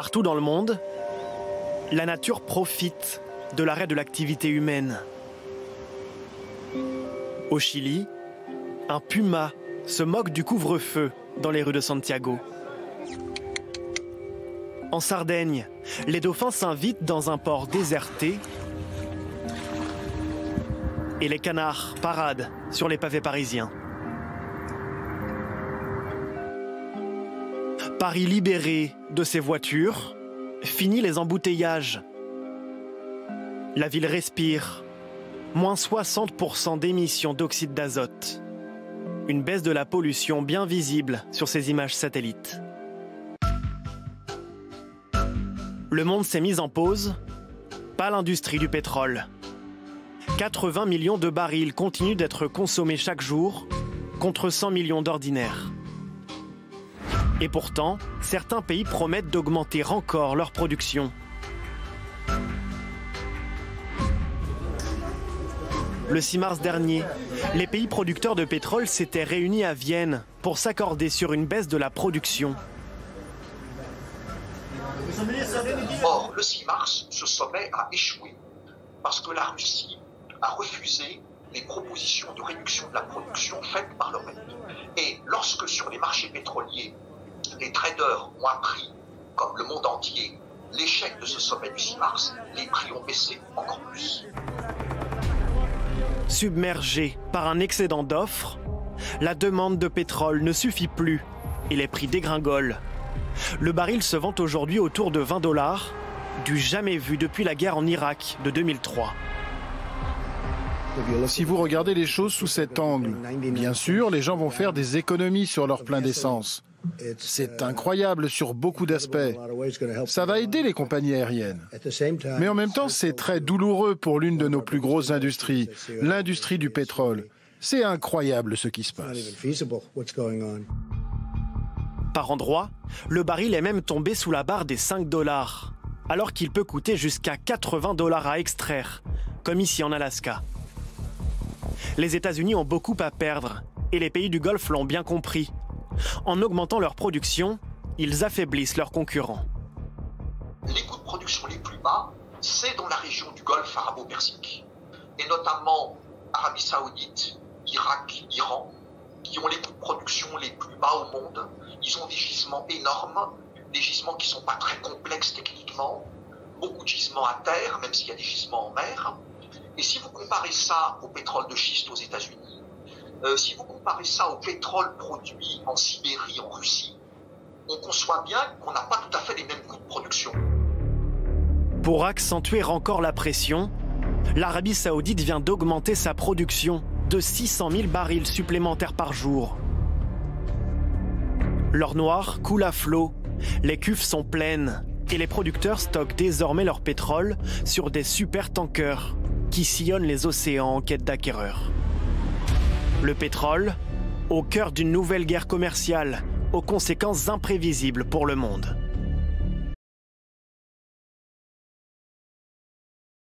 Partout dans le monde, la nature profite de l'arrêt de l'activité humaine. Au Chili, un puma se moque du couvre-feu dans les rues de Santiago. En Sardaigne, les dauphins s'invitent dans un port déserté et les canards paradent sur les pavés parisiens. Paris libéré de ses voitures, fini les embouteillages. La ville respire, moins 60% d'émissions d'oxyde d'azote. Une baisse de la pollution bien visible sur ces images satellites. Le monde s'est mis en pause, pas l'industrie du pétrole. 80 millions de barils continuent d'être consommés chaque jour, contre 100 millions d'ordinaires. Et pourtant, certains pays promettent d'augmenter encore leur production. Le 6 mars dernier, les pays producteurs de pétrole s'étaient réunis à Vienne pour s'accorder sur une baisse de la production. Or, le 6 mars, ce sommet a échoué parce que la Russie a refusé les propositions de réduction de la production faites par l'OPEP. Et lorsque sur les marchés pétroliers, les traders ont appris, comme le monde entier, l'échec de ce sommet du 6 mars, les prix ont baissé encore plus. Submergée par un excédent d'offres, la demande de pétrole ne suffit plus et les prix dégringolent. Le baril se vend aujourd'hui autour de 20 $, du jamais vu depuis la guerre en Irak de 2003. Si vous regardez les choses sous cet angle, bien sûr, les gens vont faire des économies sur leur plein d'essence. C'est incroyable sur beaucoup d'aspects. Ça va aider les compagnies aériennes. Mais en même temps, c'est très douloureux pour l'une de nos plus grosses industries, l'industrie du pétrole. C'est incroyable ce qui se passe. Par endroits, le baril est même tombé sous la barre des 5 $, alors qu'il peut coûter jusqu'à 80 $ à extraire, comme ici en Alaska. Les États-Unis ont beaucoup à perdre, et les pays du Golfe l'ont bien compris. En augmentant leur production, ils affaiblissent leurs concurrents. Les coûts de production les plus bas, c'est dans la région du Golfe arabo-persique, et notamment Arabie Saoudite, Irak, Iran, qui ont les coûts de production les plus bas au monde. Ils ont des gisements énormes, des gisements qui ne sont pas très complexes techniquement, beaucoup de gisements à terre, même s'il y a des gisements en mer. Et si vous comparez ça au pétrole de schiste aux États-Unis, si vous comparez ça au pétrole produit en Sibérie, en Russie, on conçoit bien qu'on n'a pas tout à fait les mêmes coûts de production. Pour accentuer encore la pression, l'Arabie Saoudite vient d'augmenter sa production de 600 000 barils supplémentaires par jour. L'or noir coule à flot, les cuves sont pleines et les producteurs stockent désormais leur pétrole sur des supertankers qui sillonnent les océans en quête d'acquéreurs. Le pétrole, au cœur d'une nouvelle guerre commerciale, aux conséquences imprévisibles pour le monde.